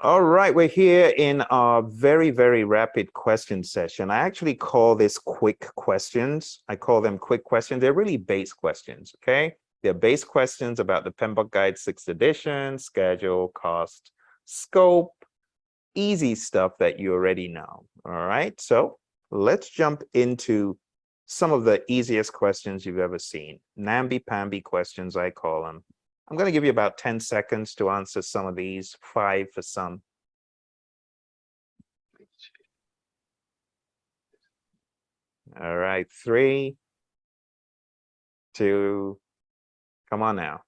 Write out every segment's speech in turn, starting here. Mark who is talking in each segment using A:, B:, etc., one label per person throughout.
A: All right, we're here in our very, very rapid question session. I actually call this quick questions. I call them quick questions. They're really base questions, okay? They're base questions about the PMBOK Guide 6th edition, schedule, cost, scope, easy stuff that you already know, all right? So let's jump into some of the easiest questions you've ever seen. Namby-pamby questions, I call them. I'm going to give you about 10 seconds to answer some of these, 5 for some. All right, 3, 2, come on now.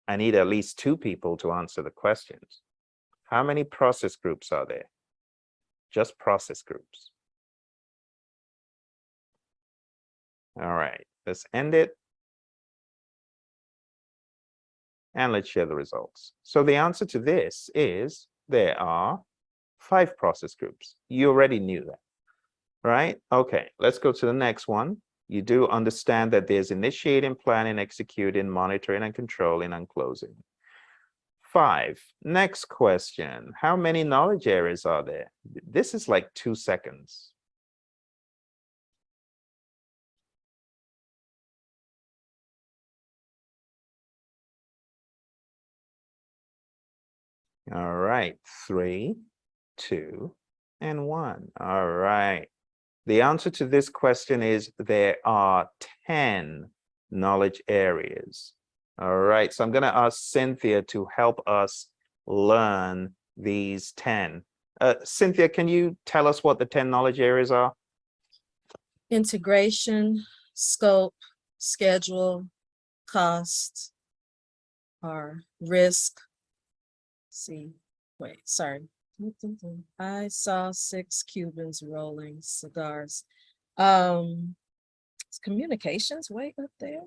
A: I need at least 2 people to answer the questions. How many process groups are there? Just process groups. All right, let's end it. And let's share the results. So the answer to this is there are 5 process groups. You already knew that, right? Okay, let's go to the next one. You do understand that there's initiating, planning, executing, monitoring, and controlling, and closing. 5. Next question. How many knowledge areas are there? This is like 2 seconds. All right, 3, 2, and 1. All right. The answer to this question is there are 10 knowledge areas. All right, so I'm going to ask Cynthia to help us learn these 10. Cynthia, can you tell us what the 10 knowledge areas are?
B: Integration, scope, schedule, cost, or risk. Sorry. I saw 6 Cubans rolling cigars. It's communications way up there.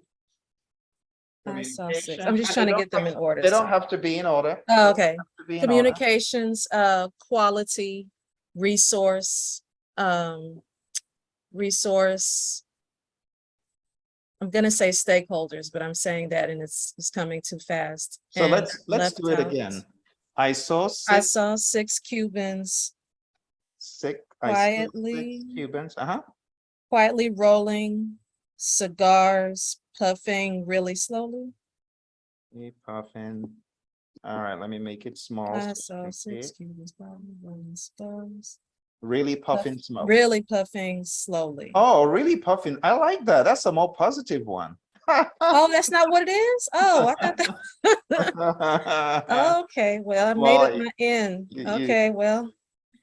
B: I saw 6. I'm just trying to get them in order.
A: They don't have to be in order.
B: Oh, okay. Communications, quality, resource, I'm gonna say stakeholders, but I'm saying that and it's coming too fast.
A: So let's do it again. I saw
B: 6 Cubans
A: 6
B: quietly
A: 6 Cubans.
B: quietly rolling cigars, puffing really slowly.
A: Puffing. All right, let me make it small.
B: I saw 6 Cubans rolling cigars.
A: Really puffing smoke.
B: Really puffing slowly.
A: Oh, really puffing. I like that. That's a more positive one.
B: Oh, that's not what it is? Oh, I thought that. Okay, well, I made it my end. Okay, well.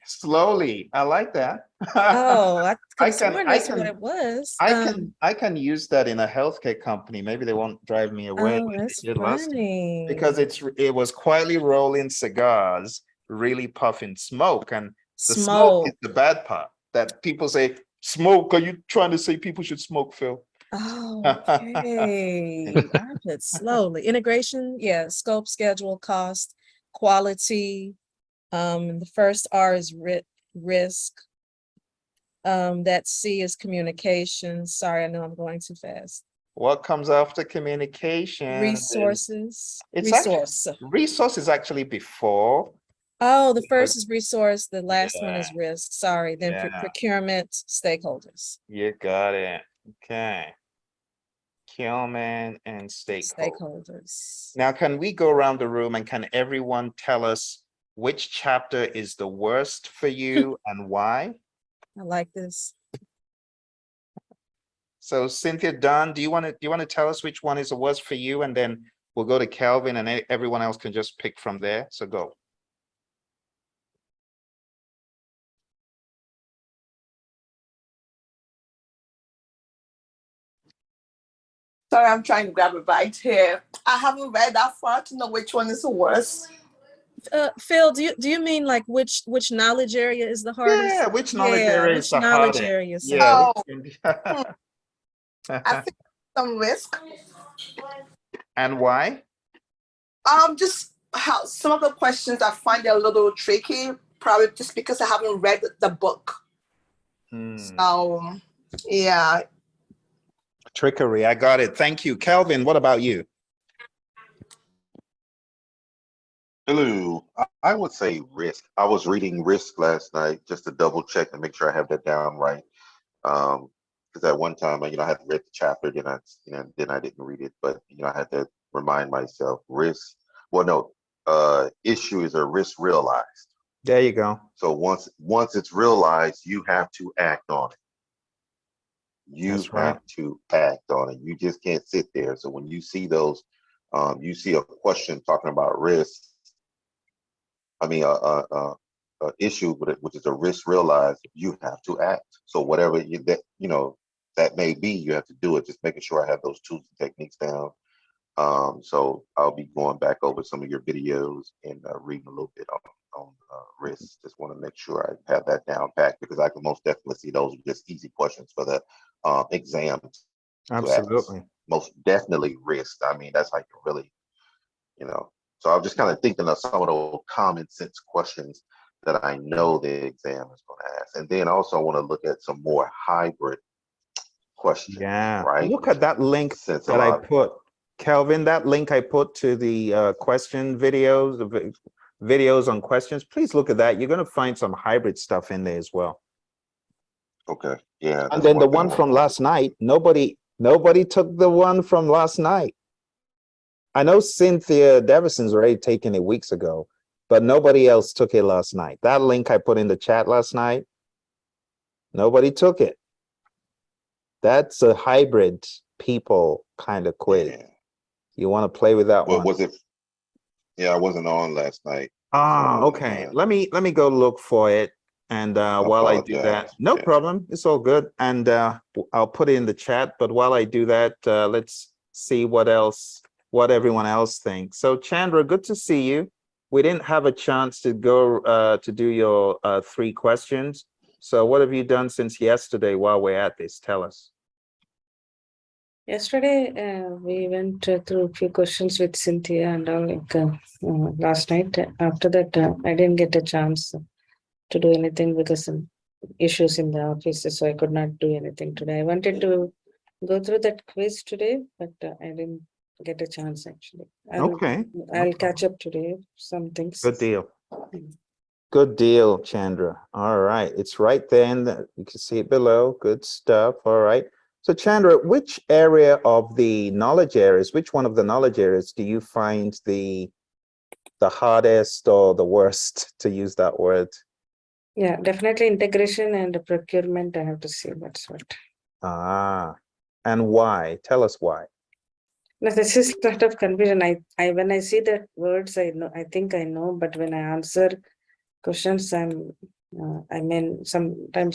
A: Slowly. I like that.
B: Oh, I that's what it was.
A: I can use that in a healthcare company. Maybe they won't drive me away.
B: Oh, that's funny.
A: Because it was quietly rolling cigars, really puffing smoke, and the smoke is the bad part. That people say, smoke. Are you trying to say people should smoke, Phil?
B: Oh, okay. I put slowly. Integration, yeah. Scope, schedule, cost, quality. The first R is risk. That C is communication. Sorry, I know I'm going too fast.
A: What comes after communication?
B: Resources.
A: Resource is actually before.
B: Oh, the first is resource, the last one is risk. Sorry. Then for procurement, stakeholders.
A: You got it. Okay. Procurement and stakeholders. Now, can we go around the room and can everyone tell us which chapter is the worst for you and why?
B: I like this.
A: So Cynthia, Don, do you want to tell us which one is the worst for you, and then we'll go to Calvin and everyone else can just pick from there. So go.
C: Sorry, I'm trying to grab a bite here. I haven't read that far to know which one is the worst.
B: Phil, do you mean like which knowledge area is the hardest?
A: Yeah, which knowledge area is the hardest?
B: Yeah.
C: I think some risk.
A: And why?
C: Just how some of the questions I find a little tricky, probably just because I haven't read the book. So yeah.
A: Trickery, I got it. Thank you. Kelvin, what about you?
D: Hello. I would say risk. I was reading risk last night just to double check and make sure I have that down right. Because at one time, I had read the chapter, then I didn't read it, but I had to remind myself risk. Well, no, issue is a risk realized.
A: There you go.
D: So once it's realized, you have to act on it. You
A: That's right.
D: have to act on it. You just can't sit there. So when you see those, you see a question talking about risk. I mean, a issue with it, which is a risk realized, you have to act. So whatever that may be, you have to do it. Just making sure I have those tools and techniques down. So I'll be going back over some of your videos and reading a little bit on risk. Just want to make sure I have that down packed, because I can most definitely see those are just easy questions for the exam to ask.
A: Absolutely.
D: Most definitely risk. I mean, that's how you really, So I'm just kind of thinking of some of those common sense questions that I know the exam is going to ask. And then also I want to look at some more hybrid questions.
A: Yeah.
D: Right.
A: Look at that link
D: Since
A: that I put, Kelvin, that link I put to the question videos, the videos on questions. Please look at that. You're going to find some hybrid stuff in there as well.
D: Okay. Yeah.
A: And then the one from last night, nobody took the one from last night. I know Cynthia Devison's already taken it weeks ago, but nobody else took it last night. That link I put in the chat last night, nobody took it. That's a hybrid people kind of quiz.
D: Yeah.
A: You want to play with that one?
D: Was it? Yeah, I wasn't on last night.
A: Ah, okay. Let me go look for it. And while I do that, no problem. It's all good. And I'll put it in the chat. But while I do that, let's see what everyone else thinks. So Chandra, good to see you. We didn't have a chance to go to do your 3 questions. So what have you done since yesterday while we're at this? Tell us.
E: Yesterday, we went through a few questions with Cynthia and all, last night. After that, I didn't get a chance to do anything because of issues in the office, so I could not do anything today. I wanted to go through that quiz today, but I didn't get a chance actually. I'll catch up today, some things.
A: Good deal. Good deal, Chandra. All right. It's right there in you can see it below. Good stuff. All right. So Chandra, which area of the knowledge areas, which one of the knowledge areas do you find the hardest or the worst, to use that word?
E: Yeah, definitely integration and procurement, I have to say, that's what.
A: Ah, and why? Tell us why.
E: No, this is a lot of confusion. I when I see the words, I know, I think I know, but when I answer questions, sometimes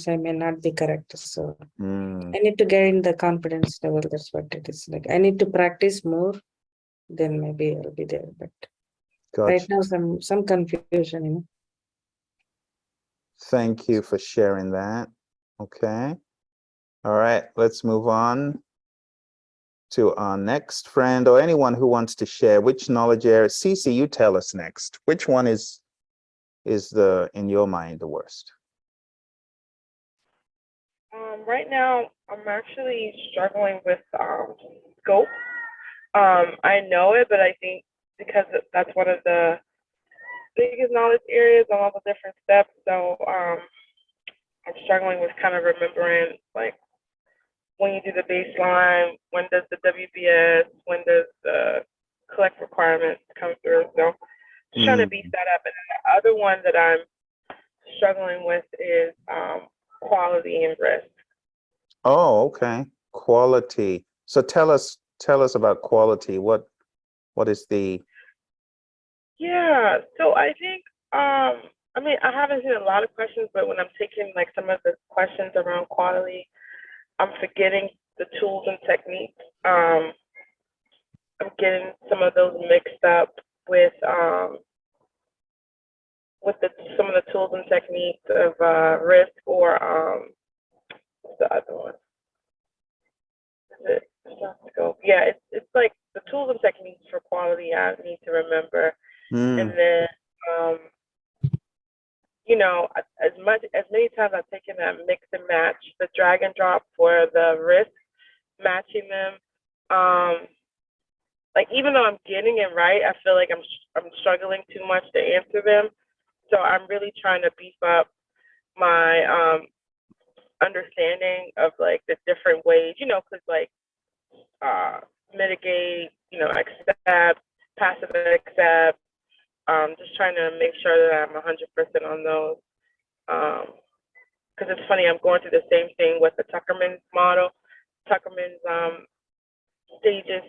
E: I may not be correct. So I need to gain the confidence level. That's what it is. Like I need to practice more, then maybe I'll be there. But right now, some confusion,
A: Thank you for sharing that. Okay. All right, let's move on to our next friend or anyone who wants to share which knowledge area. Cece, you tell us next. Which one is in your mind the worst?
F: Right now, I'm actually struggling with scope. I know it, but I think because that's one of the biggest knowledge areas on all the different steps. So I'm struggling with kind of remembering, like, when you do the baseline, when does the WBS, when does the collect requirements come through. So just trying to beef that up. And then the other one that I'm struggling with is quality and risk.
A: Oh, okay. Quality. So tell us about quality. What is the?
F: Yeah, so I think I mean, I haven't seen a lot of questions, but when I'm taking like some of the questions around quality, I'm forgetting the tools and techniques. I'm getting some of those mixed up with some of the tools and techniques of risk or what's the other one? Is it scope? Yeah, it's like the tools and techniques for quality I need to remember. And then you know, as many times I've taken that mix and match, the drag and drop for the risk, matching them. like, even though I'm getting it right, I feel like I'm struggling too much to answer them. So I'm really trying to beef up my understanding of like the different ways, you know, because like mitigate, you know, accept, passive accept. Just trying to make sure that I'm 100% on those. Because it's funny, I'm going through the same thing with the Tuckerman's model, Tuckerman's stages,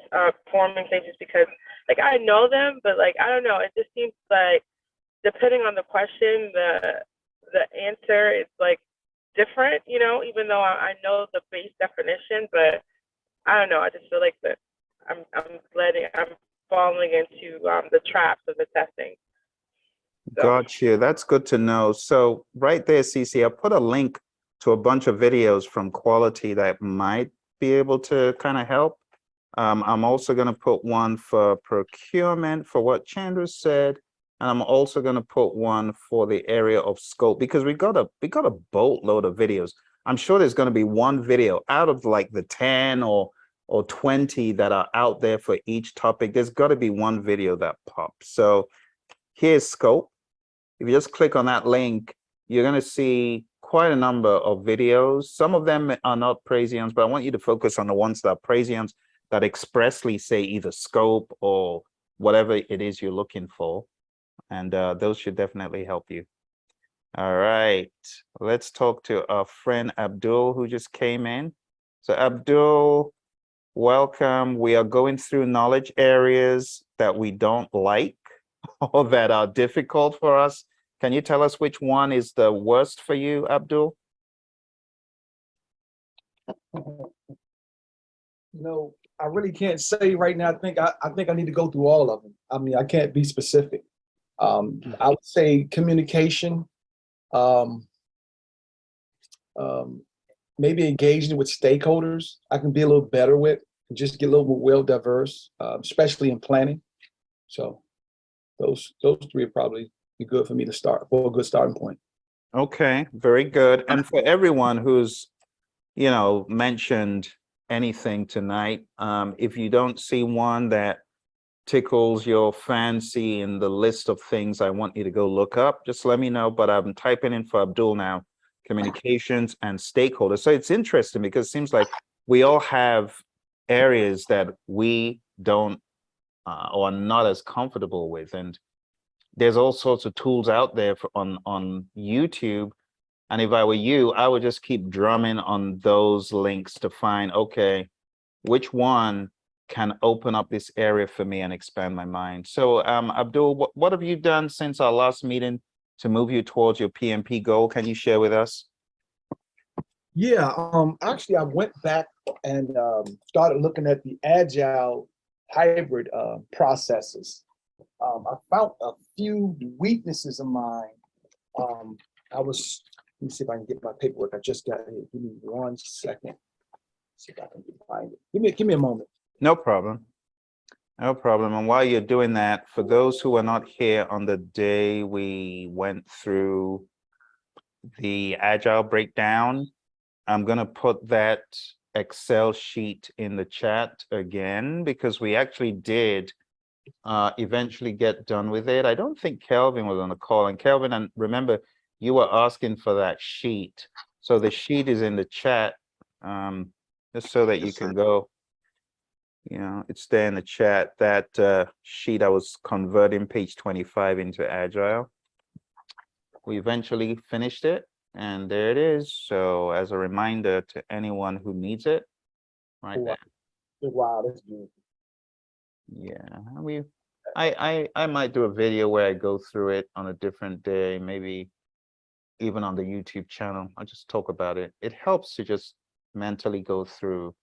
F: forming stages, because like I know them, but like I don't know, it just seems like depending on the question, the answer is like different, you know, even though I know the base definition, but I don't know, I just feel like that I'm falling into the traps of the testing. So.
A: Gotcha. That's good to know. So right there, Cece, I put a link to a bunch of videos from Quality that might be able to kind of help. I'm also going to put one for procurement for what Chandra said. And I'm also going to put one for the area of scope, because we got a boatload of videos. I'm sure there's going to be one video out of like the 10 or 20 that are out there for each topic. There's got to be one video that pops. So here's scope. If you just click on that link, you're going to see quite a number of videos. Some of them are not Praizion's, but I want you to focus on the ones that are Praizion's that expressly say either scope or whatever it is you're looking for. And those should definitely help you. All right, let's talk to our friend Abdul, who just came in. So Abdul, welcome. We are going through knowledge areas that we don't like or that are difficult for us. Can you tell us which one is the worst for you, Abdul?
G: No, I really can't say right now. I think I need to go through all of them. I mean, I can't be specific. I would say communication, maybe engaging with stakeholders. I can be a little better with, just get a little more well diverse, especially in planning. So those three would probably be good for me to start, for a good starting point.
A: Okay, very good. And for everyone who's, you know, mentioned anything tonight, if you don't see one that tickles your fancy in the list of things I want you to go look up, just let me know. But I'm typing in for Abdul now, communications and stakeholders. So it's interesting because it seems like we all have areas that we don't or are not as comfortable with. And there's all sorts of tools out there on YouTube. And if I were you, I would just keep drumming on those links to find, okay, which one can open up this area for me and expand my mind. So Abdul, what have you done since our last meeting to move you towards your PMP goal? Can you share with us?
G: Yeah, actually I went back and started looking at the Agile hybrid processes. I found a few weaknesses of mine. Let me see if I can get my paperwork. I just got it. Give me 1 second. See if I can find it. Give me a moment.
A: No problem. No problem. And while you're doing that, for those who are not here on the day we went through the Agile breakdown, I'm going to put that Excel sheet in the chat again, because we actually did eventually get done with it. I don't think Kelvin was on the call. And Kelvin, and remember, you were asking for that sheet. So the sheet is in the chat, just so that you can go, you know, it's there in the chat, that sheet I was converting page 25 into Agile. We eventually finished it, and there it is. So as a reminder to anyone who needs it, right there.
G: Wow, that's beautiful.
A: Yeah, I might do a video where I go through it on a different day, maybe even on the YouTube channel. I'll just talk about it. It helps to just mentally go through,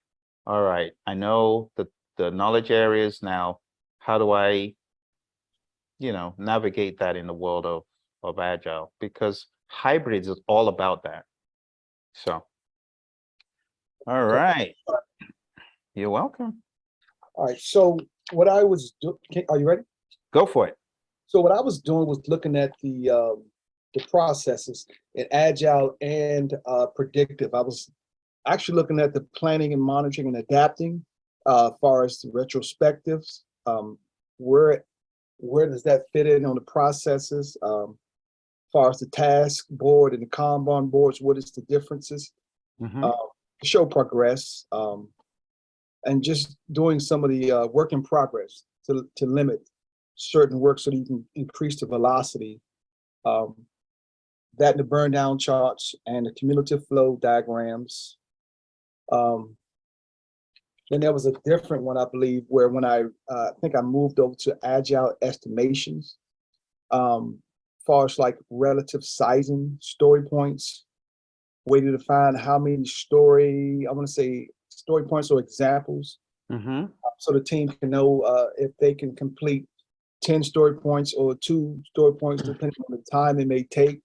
A: all right, I know the knowledge areas now. How do I, you know, navigate that in the world of Agile? Because hybrids is all about that. So, all right. You're welcome.
G: All right, so what I was doing, are you ready?
A: Go for it.
G: So what I was doing was looking at the processes in Agile and predictive. I was actually looking at the planning and monitoring and adapting as far as the retrospectives, where does that fit in on the processes? As far as the task board and the Kanban boards, what is the differences? Show progress, and just doing some of the work in progress to limit certain work so that you can increase the velocity. That and the burn down charts and the cumulative flow diagrams. Then there was a different one, I believe, where when I think I moved over to Agile estimations, far as like relative sizing, story points, way to define how many story points or examples. So the team can know if they can complete 10 story points or 2 story points, depending on the time it may take.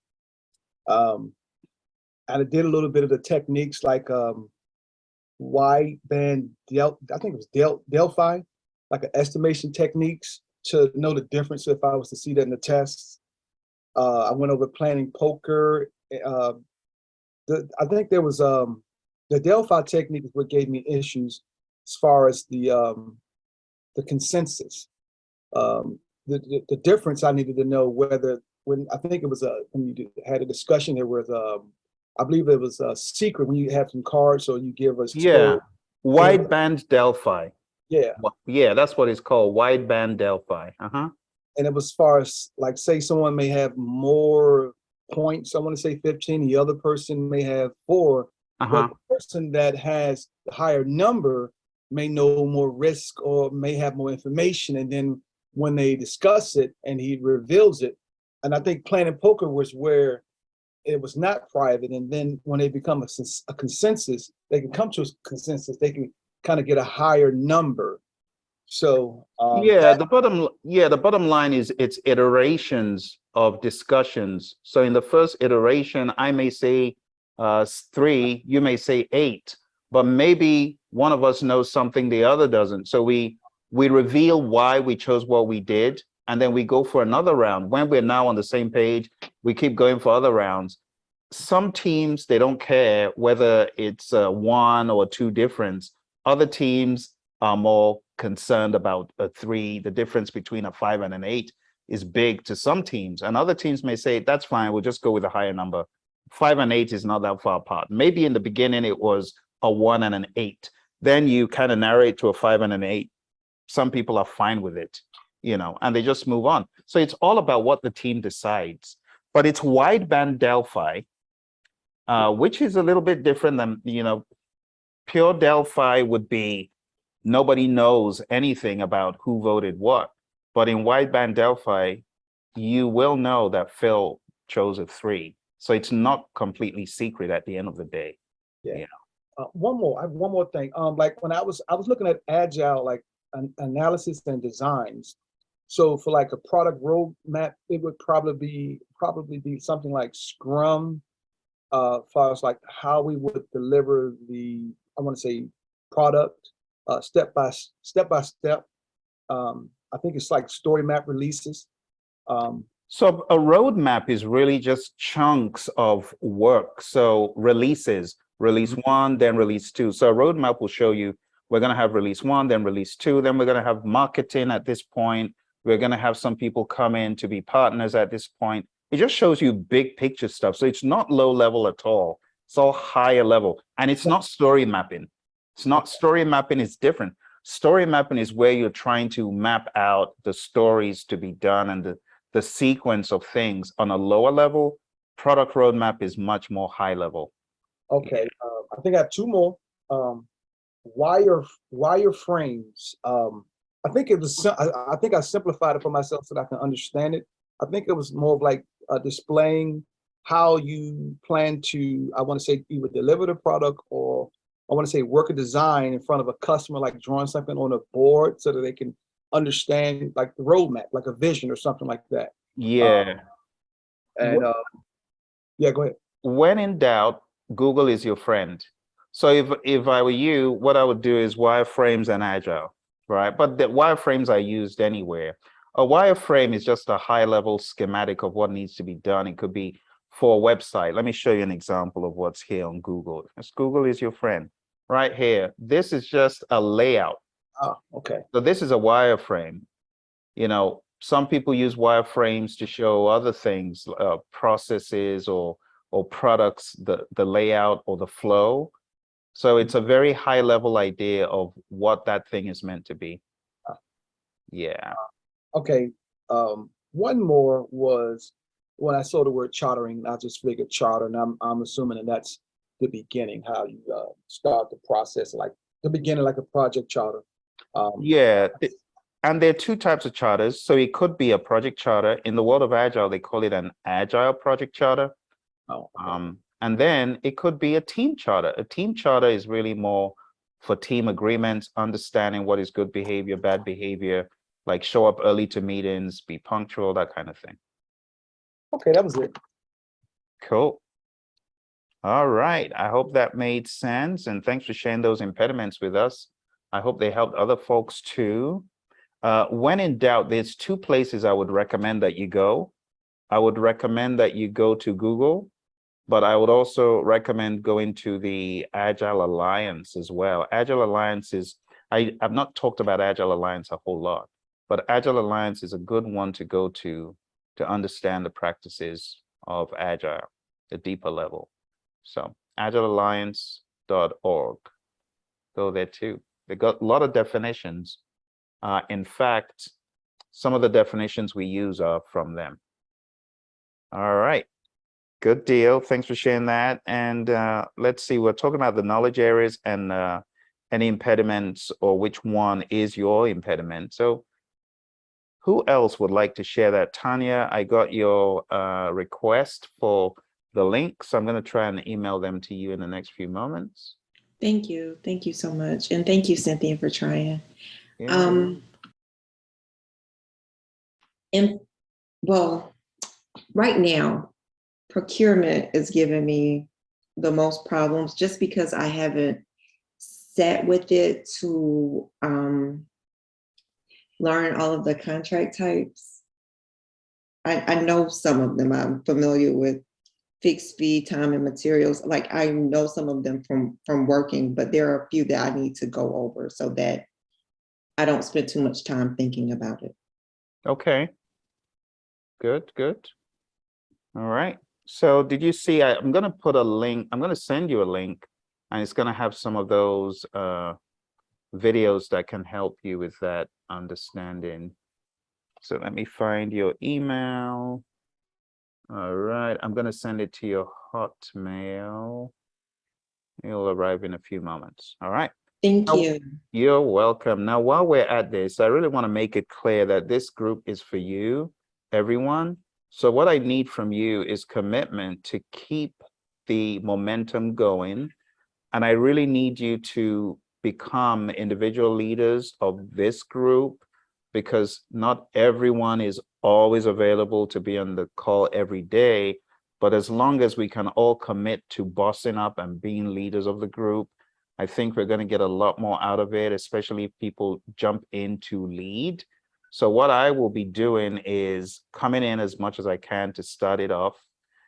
G: And I did a little bit of the techniques like wideband I think it was Delphi, like an estimation techniques to know the difference if I was to see that in the tests. I went over planning poker. I think there was the Delphi technique is what gave me issues as far as the consensus. The difference I needed to know whether when I think it was when you had a discussion, there was I believe it was a secret when you have some cards or you give us
A: wideband Delphi.
G: Yeah,
A: That's what it's called, wideband Delphi.
G: And it was as far as like say someone may have more points, I want to say 15, the other person may have 4, but the person that has the higher number may know more risk or may have more information, and then when they discuss it and he reveals it, and I think planning poker was where it was not private, and then when they become a consensus, they can come to a consensus, they can kind of get a higher number. So
A: the bottom line is it's iterations of discussions. So in the first iteration, I may say 3, you may say 8, but maybe one of us knows something the other doesn't. So we reveal why we chose what we did, and then we go for another round. When we're now on the same page, we keep going for other rounds. Some teams, they don't care whether it's 1 or 2 difference. Other teams are more concerned about a 3. The difference between a 5 and an 8 is big to some teams, and other teams may say, that's fine, we'll just go with a higher number. 5 and 8 is not that far apart. Maybe in the beginning it was a 1 and an 8. Then you kind of narrow it to a 5 and an 8. Some people are fine with it, and they just move on. So it's all about what the team decides. But it's wideband Delphi, which is a little bit different than, pure Delphi would be nobody knows anything about who voted what. But in wideband Delphi, you will know that Phill chose a 3. So it's not completely secret at the end of the day.
G: Yeah. One more thing. Like when I was looking at Agile, like analysis and designs. So for like a product roadmap, it would probably be something like Scrum, as far as like how we would deliver the, I want to say, product step by step. I think it's like story map releases.
A: So a roadmap is really just chunks of work. So releases, release 1, then release 2. So a roadmap will show you we're going to have release 1, then release 2, then we're going to have marketing at this point. We're going to have some people come in to be partners at this point. It just shows you big picture stuff. So it's not low level at all. It's all higher level. And it's not story mapping. It's not story mapping. It's different. Story mapping is where you're trying to map out the stories to be done and the sequence of things on a lower level. Product roadmap is much more high level.
G: Okay. I think I have 2 more. Wireframes. I think it was. I think I simplified it for myself so that I can understand it. I think it was more of like displaying how you plan to, I want to say, either deliver the product or I want to say work a design in front of a customer, like drawing something on a board so that they can understand like the roadmap, like a vision or something like that.
A: Yeah.
G: Yeah, go ahead.
A: When in doubt, Google is your friend. So if I were you, what I would do is wireframes and Agile, right? But the wireframes are used anywhere. A wireframe is just a high level schematic of what needs to be done. It could be for a website. Let me show you an example of what's here on Google. Google is your friend right here. This is just a layout.
G: Oh, okay.
A: So this is a wireframe. You know, some people use wireframes to show other things, processes or products, the layout or the flow. So it's a very high level idea of what that thing is meant to be. Yeah.
G: Okay. One more was when I saw the word chartering, I just figured charter, and I'm assuming that that's the beginning, how you start the process, like the beginning, like a project charter.
A: Yeah. And there are two types of charters. So it could be a project charter. In the world of Agile, they call it an Agile project charter.
G: Oh, okay.
A: And then it could be a team charter. A team charter is really more for team agreements, understanding what is good behavior, bad behavior, like show up early to meetings, be punctual, that kind of thing.
G: Okay, that was it.
A: Cool. All right. I hope that made sense. And thanks for sharing those impediments with us. I hope they helped other folks too. When in doubt, there's two places I would recommend that you go. I would recommend that you go to Google, but I would also recommend going to the Agile Alliance as well. Agile Alliance is, I've not talked about Agile Alliance a whole lot, but Agile Alliance is a good one to go to understand the practices of Agile, the deeper level. So agilealliance.org, go there too. They got a lot of definitions. In fact, some of the definitions we use are from them. All right, good deal. Thanks for sharing that. And let's see, we're talking about the knowledge areas and any impediments, or which one is your impediment. So who else would like to share that? Tanya, I got your request for the link, so I'm going to try and email them to you in the next few moments.
H: Thank you. Thank you so much. And thank you, Cynthia, for trying.
A: Yeah.
H: And well, right now, procurement is giving me the most problems just because I haven't sat with it to learn all of the contract types. I know some of them. I'm familiar with fixed fee, time and materials. Like I know some of them from working, but there are a few that I need to go over so that I don't spend too much time thinking about it.
A: Okay. Good, good. All right. So did you see, I'm going to put a link, I'm going to send you a link, and it's going to have some of those videos that can help you with that understanding. So let me find your email. All right. I'm going to send it to your Hotmail. It'll arrive in a few moments. All right.
H: Thank you.
A: You're welcome. Now, while we're at this, I really want to make it clear that this group is for you, everyone. So what I need from you is commitment to keep the momentum going. And I really need you to become individual leaders of this group, because not everyone is always available to be on the call every day. But as long as we can all commit to bossing up and being leaders of the group, I think we're going to get a lot more out of it, especially if people jump in to lead. So what I will be doing is coming in as much as I can to start it off.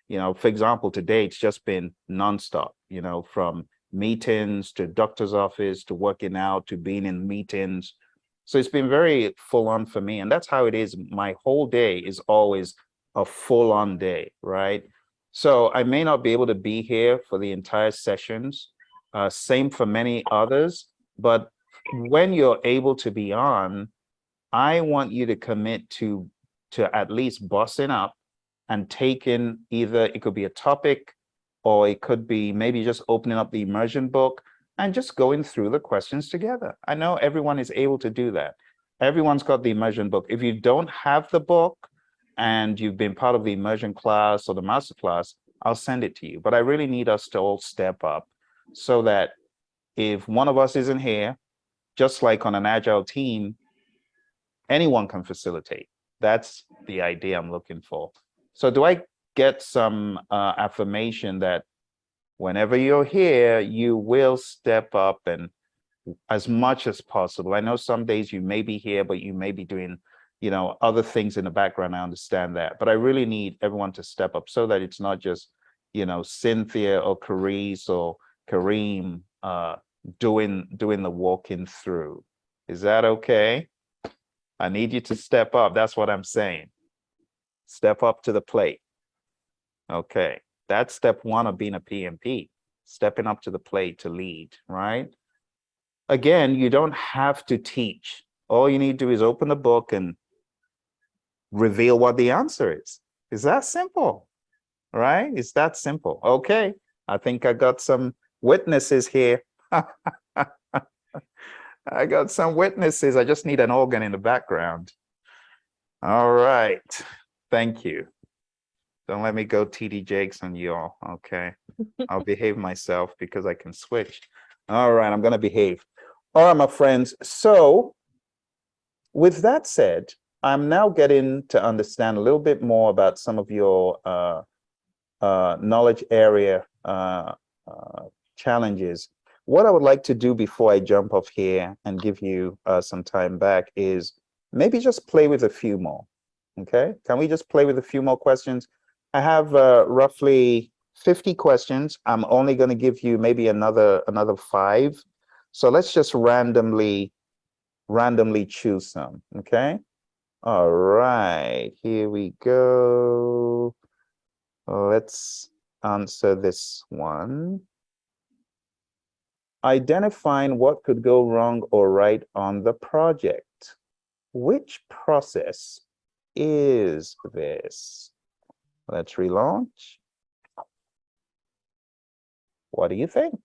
A: You know, for example, today it's just been nonstop, you know, from meetings to doctor's office to working out to being in meetings. So it's been very full on for me. And that's how it is. My whole day is always a full on day, right? So I may not be able to be here for the entire sessions. Same for many others. But when you're able to be on, I want you to commit to at least bossing up and taking either, it could be a topic, or it could be maybe just opening up the immersion book and just going through the questions together. I know everyone is able to do that. Everyone's got the immersion book. If you don't have the book and you've been part of the immersion class or the master class, I'll send it to you. But I really need us to all step up so that if one of us isn't here, just like on an Agile team, anyone can facilitate. That's the idea I'm looking for. So do I get some affirmation that whenever you're here, you will step up and as much as possible? I know some days you may be here, but you may be doing, you know, other things in the background. I understand that, but I really need everyone to step up so that it's not just, you know, Cynthia or Carice or Kareem doing the walking through. Is that okay? I need you to step up. That's what I'm saying. Step up to the plate. Okay. That's step one of being a PMP, stepping up to the plate to lead, right? Again, you don't have to teach. All you need to do is open the book and reveal what the answer is. It's that simple, right? It's that simple. Okay. I think I got some witnesses here. I got some witnesses. I just need an organ in the background. All right. Thank you. Don't let me go TD Jakes on you all. Okay. I'll behave myself because I can switch. All right. I'm going to behave. All right, my friends. So with that said, I'm now getting to understand a little bit more about some of your knowledge area challenges. What I would like to do before I jump off here and give you some time back is maybe just play with a few more. Okay, can we just play with a few more questions? I have roughly 50 questions. I'm only going to give you maybe another 5. So let's just randomly choose some. Okay. All right, here we go. Let's answer this one. Identifying what could go wrong or right on the project. Which process is this? Let's relaunch. What do you think?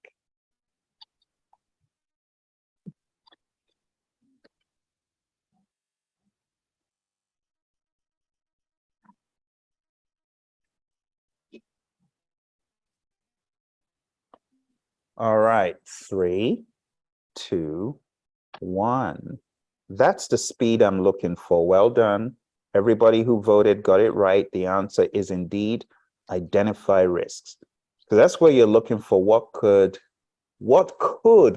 A: All right, 3, 2, 1. That's the speed I'm looking for. Well done. Everybody who voted got it right. The answer is indeed identify risks. So that's where you're looking for what could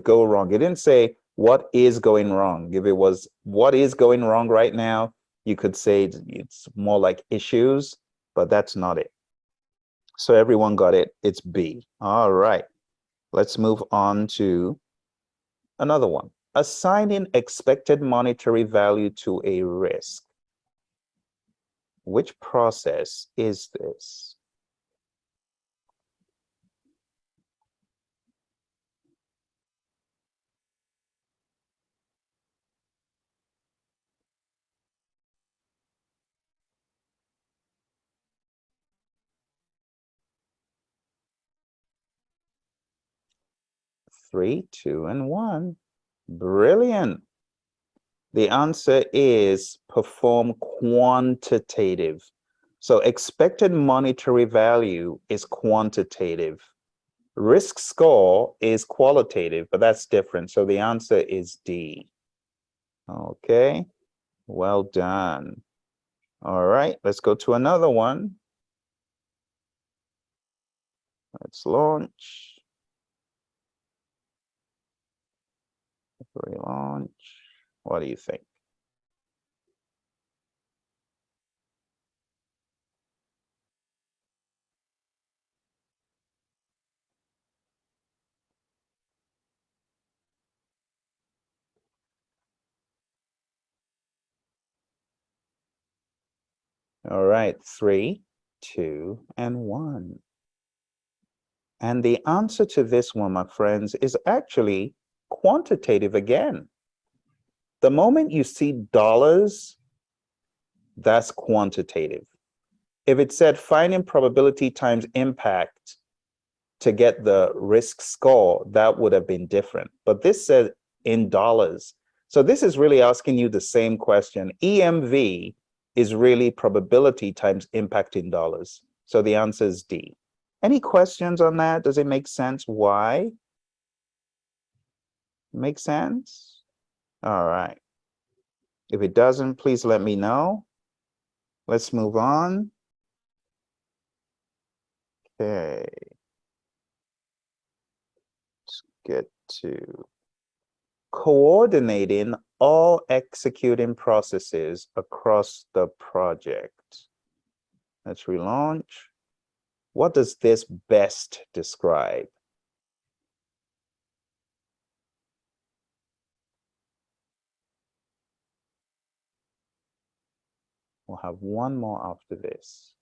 A: go wrong. It didn't say what is going wrong. If it was what is going wrong right now, you could say it's more like issues, but that's not it. So everyone got it. It's B. All right. Let's move on to another one. Assigning expected monetary value to a risk. Which process is this? Three, 2, and 1. Brilliant. The answer is perform quantitative. So expected monetary value is quantitative. Risk score is qualitative, but that's different. So the answer is D. Okay, well done. All right, let's go to another one. Let's launch. Relaunch. What do you think? All right, 3, 2, and 1. And the answer to this one, my friends, is actually quantitative again. The moment you see dollars, that's quantitative. If it said finding probability times impact to get the risk score, that would have been different. But this said in dollars. So this is really asking you the same question. EMV is really probability times impact in dollars. So the answer is D. Any questions on that? Does it make sense? Why? Make sense? All right. If it doesn't, please let me know. Let's move on. Okay. Let's get to coordinating all executing processes across the project. Let's relaunch. What does this best describe? We'll have one more after this.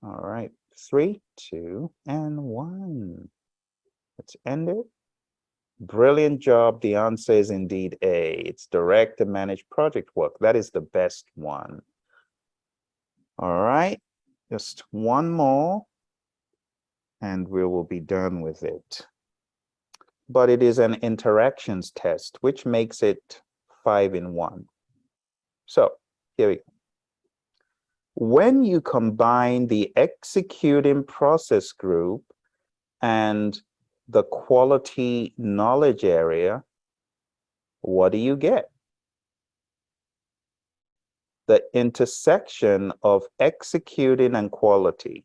A: All right, 3, 2, and 1. Let's end it. Brilliant job. The answer is indeed A. It's direct and manage project work. That is the best one. All right, just one more and we will be done with it. But it is an interactions test, which makes it 5 in 1. So here we go. When you combine the executing process group and the quality knowledge area, what do you get? The intersection of executing and quality.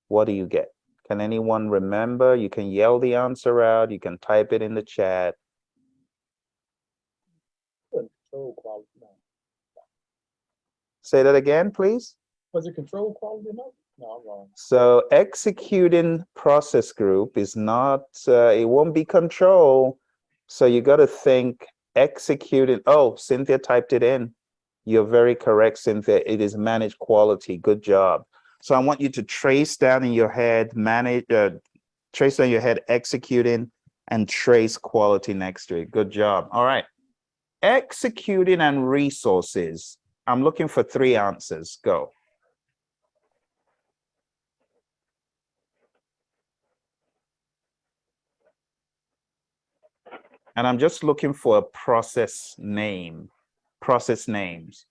A: What do you get? Can anyone remember? You can yell the answer out. You can type it in the chat.
G: Control quality. No.
A: Say that again, please.
G: Was it control quality? No, I'm wrong.
A: So executing process group is not, it won't be control. So you got to think executing. Oh, Cynthia typed it in. You're very correct, Cynthia. It is managed quality. Good job. So I want you to trace down in your head, trace down your head, executing, and trace quality next to it. Good job. All right. Executing and resources. I'm looking for 3 answers. Go. And I'm just looking for a process name, process names.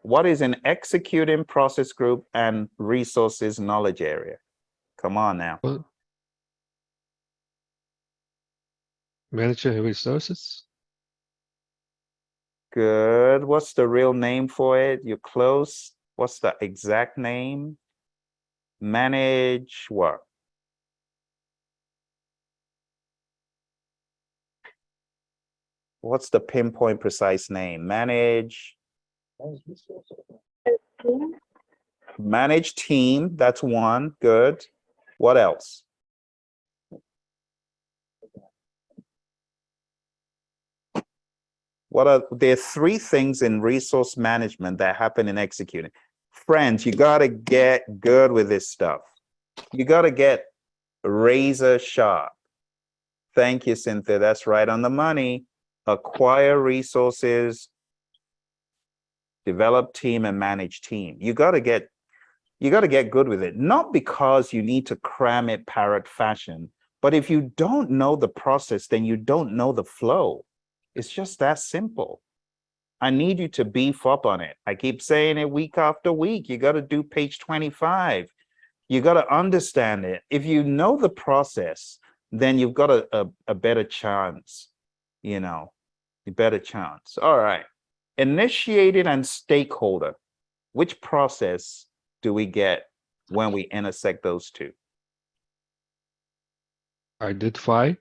A: What is an executing process group and resources knowledge area? Come on now.
I: Well, managing resources.
A: Good. What's the real name for it? You're close. What's the exact name? Manage what? What's the pinpoint precise name? Manage. Manage team. That's one. Good. What else? There are 3 things in resource management that happen in executing. Friends, you got to get good with this stuff. You got to get razor sharp. Thank you, Cynthia. That's right on the money. Acquire resources, develop team, and manage team. You got to get good with it. Not because you need to cram it parrot fashion, but if you don't know the process, then you don't know the flow. It's just that simple. I need you to beef up on it. I keep saying it week after week. You got to do page 25. You got to understand it. If you know the process, then you've got a better chance, you know, a better chance. All right. Initiated and stakeholder. Which process do we get when we intersect those 2?
I: Identify.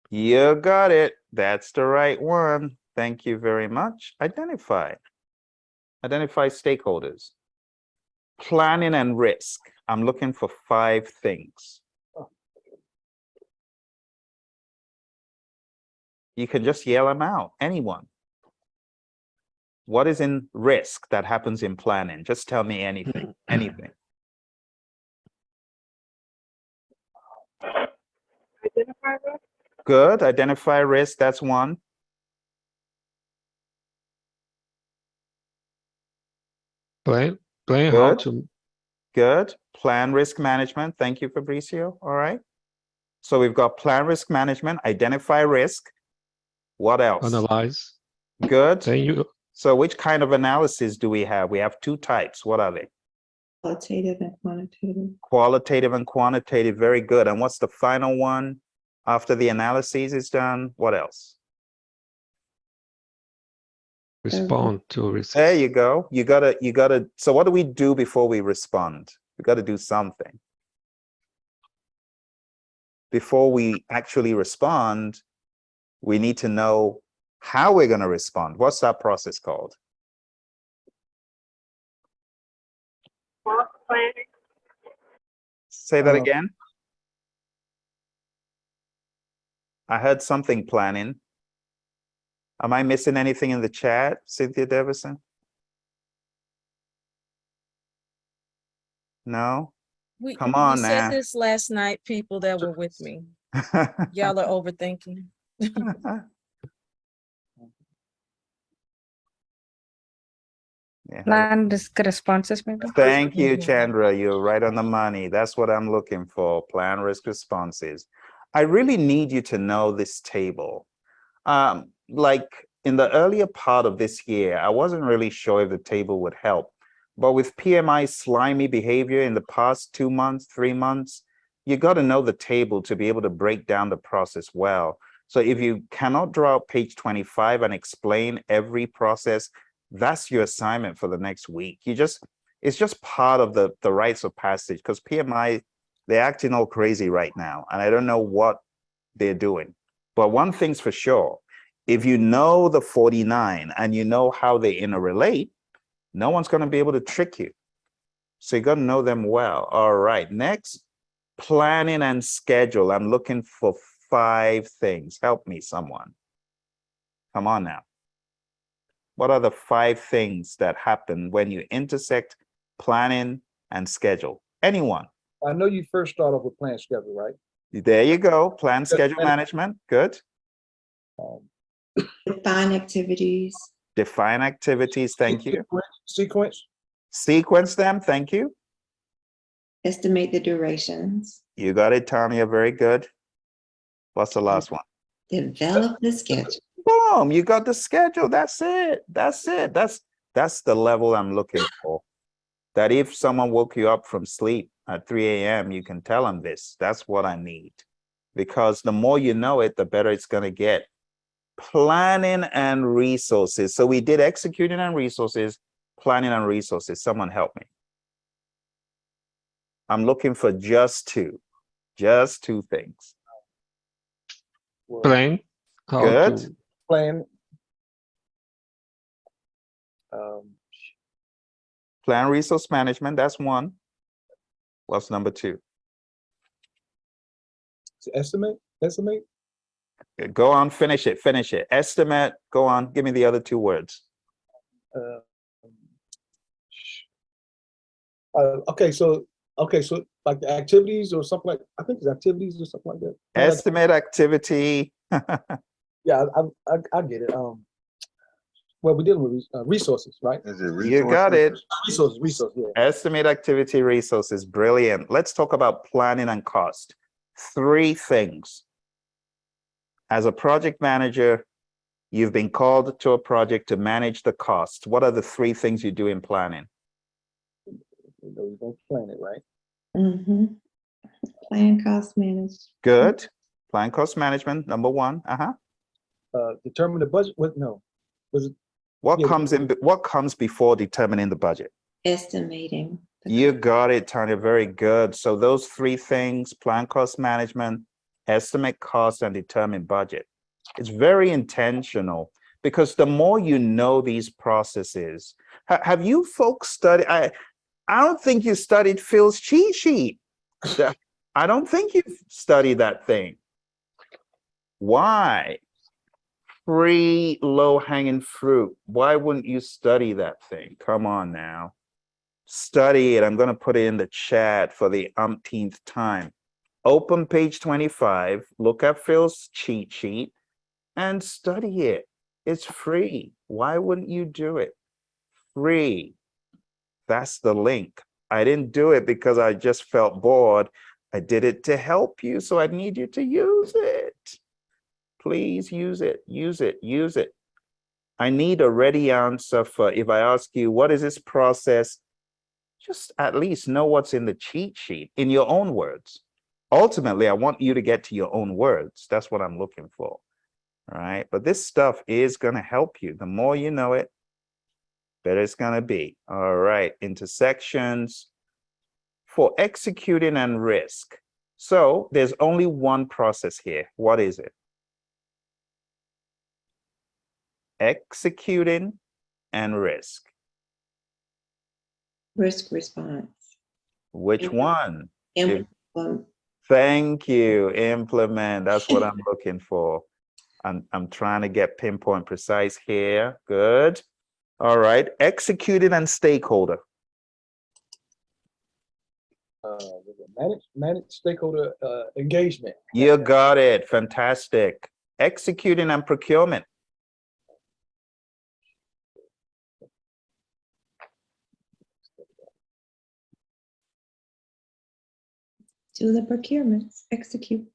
A: You got it. That's the right one. Thank you very much. Identify stakeholders. Planning and risk. I'm looking for 5 things. You can just yell them out. Anyone. What is in risk that happens in planning? Just tell me anything. Anything.
F: Identify risk.
A: Good. Identify risk. That's one.
I: Plan how
A: Good.
I: to.
A: Good. Plan risk management. Thank you, Fabrizio. All right. So we've got plan risk management, identify risk. What else?
I: Analyze.
A: Good.
I: Then you.
A: So which kind of analysis do we have? We have 2 types. What are they?
H: Qualitative and quantitative.
A: Qualitative and quantitative. Very good. And what's the final one? After the analysis is done, what else?
I: Respond to risks.
A: There you go. You gotta. So what do we do before we respond? We got to do something. Before we actually respond, we need to know how we're going to respond. What's that process called?
F: Planning.
A: Say that again. I heard something planning. Am I missing anything in the chat, Cynthia Davison? No?
B: We
A: Come on
B: said
A: now.
B: this last night, people that were with me. Y'all are overthinking.
A: Yeah.
E: Plan risk responses, maybe.
A: Thank you,
B: Mhm.
A: Chandra. You're right on the money. That's what I'm looking for. Plan risk responses. I really need you to know this table. Like in the earlier part of this year, I wasn't really sure if the table would help. But with PMI slimy behavior in the past 2 months, 3 months, you got to know the table to be able to break down the process well. So if you cannot draw out page 25 and explain every process, that's your assignment for the next week. It's just part of the rites of passage, because PMI, they're acting all crazy right now, and I don't know what they're doing. But one thing's for sure, if you know the 49 and you know how they interrelate, no one's going to be able to trick you. So you got to know them well. All right, next, planning and schedule. I'm looking for 5 things. Help me, someone. Come on now. What are the 5 things that happen when you intersect planning and schedule? Anyone?
G: I know you first start off with plan schedule, right?
A: There you go. Plan, schedule management. Good.
H: Define activities.
A: Define activities. Thank you.
G: Sequence.
A: Sequence them. Thank you.
H: Estimate the durations.
A: You got it, Tanya. Very good. What's the last one?
H: Develop the schedule.
A: Boom. You got the schedule. That's it. That's it. That's the level I'm looking for. That if someone woke you up from sleep at 3 a.m., you can tell them this. That's what I need. Because the more you know it, the better it's going to get. Planning and resources. So we did executing and resources, planning and resources. Someone help me. I'm looking for just 2 things.
I: Plan. How
A: Good.
I: to
G: Plan.
A: Plan resource management. That's 1. What's number 2?
G: Estimate.
A: Go on, finish it. Estimate. Go on. Give me the other 2 words.
G: Okay, so like the activities or something like, I think it's activities or something like that.
A: Estimate activity.
G: Yeah, I get it. Well, we're dealing with resources, right?
D: Is it
A: You got it.
G: Resources, yeah.
A: Estimate activity resources. Brilliant. Let's talk about planning and cost. 3 things. As a project manager, you've been called to a project to manage the cost. What are the 3 things you do in planning?
G: You know, you're gonna plan it, right?
H: Mm-hmm. Plan cost management.
A: Good. Plan cost management, number 1.
G: Determine the budget. What? No. Was it?
A: What
G: Yeah.
A: comes before determining the budget?
H: Estimating.
A: You got it, Tanya. Very good. So those 3 things: plan cost management, estimate cost, and determine budget. It's very intentional, because the more you know these processes, have you folks studied? I don't think you studied Phil's cheat sheet. I don't think you've studied that thing. Why? Free low-hanging fruit. Why wouldn't you study that thing? Come on now. Study it. I'm going to put it in the chat for the umpteenth time. Open page 25, look at Phil's cheat sheet and study it. It's free. Why wouldn't you do it? Free. That's the link. I didn't do it because I just felt bored. I did it to help you, so I need you to use it. Please use it, use it, use it. I need a ready answer for if I ask you, what is this process? Just at least know what's in the cheat sheet in your own words. Ultimately, I want you to get to your own words. That's what I'm looking for. All right. But this stuff is going to help you. The more you know it, better it's going to be. All right. Intersections for executing and risk. So there's only one process here. What is it? Executing and risk.
H: Risk response.
A: Which one?
H: Implement.
A: Thank you. Implement. That's what I'm looking for. I'm trying to get pinpoint precise here. Good. All right. Executing and stakeholder.
G: Manage stakeholder engagement.
A: You got it. Fantastic. Executing and procurement.
H: Do the procurements, execute.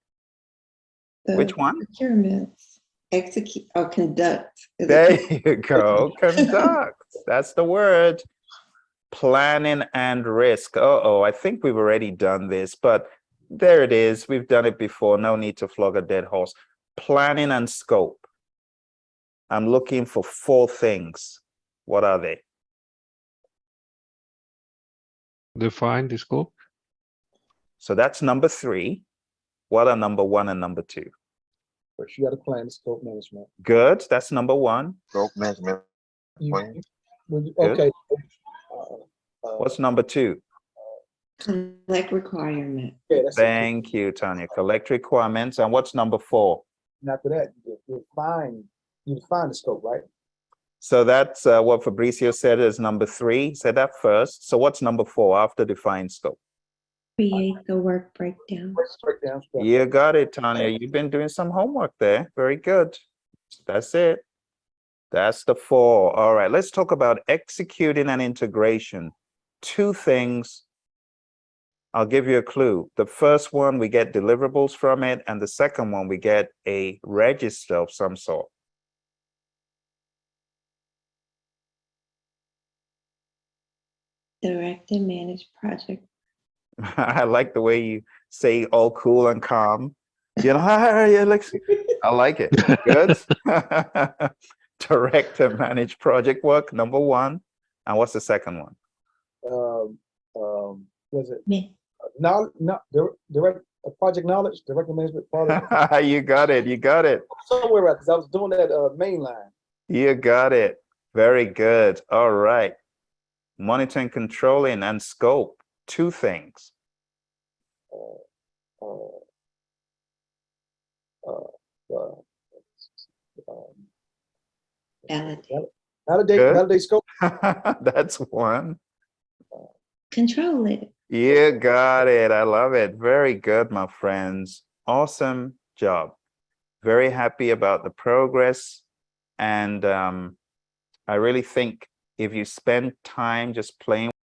H: The
A: Which one?
H: Procurements, execute, or conduct. Is it
A: There you go. Conduct. That's the word. Planning and risk. Uh-oh, I think we've already done this, but there it is. We've done it before. No need to flog a dead horse. Planning and scope. I'm looking for 4 things. What are they?
I: Define the scope.
A: So that's number 3. What are number 1 and number 2?
G: First, you got to plan the scope management.
A: Good. That's number 1.
D: Scope management plan.
A: Good.
G: Okay.
A: What's number 2?
H: collect requirement?
G: Yeah, that's it.
A: Thank you, Tanya. Collect requirements. And what's number 4?
G: And after that, you define the scope, right?
A: So that's what Fabrizio said is number 3. Said that first. So what's number 4 after define scope?
H: Create the work breakdown.
G: Breakdown stuff.
A: You got it, Tanya. You've been doing some homework there. Very good. That's it. That's the 4. All right, let's talk about executing and integration. 2 things. I'll give you a clue. The first one, we get deliverables from it. And the second one, we get a register of some sort.
H: Direct and manage project.
A: I like the way you say all cool and calm. You know, yeah, I like it. Good. Direct and manage project work, number 1. And what's the second one?
G: Was it
H: Me.
G: direct project knowledge, direct management project?
A: You got it. You got it.
G: Somewhere else, 'cause I was doing that main line.
A: You got it. Very good. All right. Monitoring, controlling, and scope. 2 things.
H: Validate.
A: Good.
G: Scope.
A: That's 1.
H: Control it.
A: You got it. I love it. Very good, my friends. Awesome job. Very happy about the progress. And I really think if you spend time just playing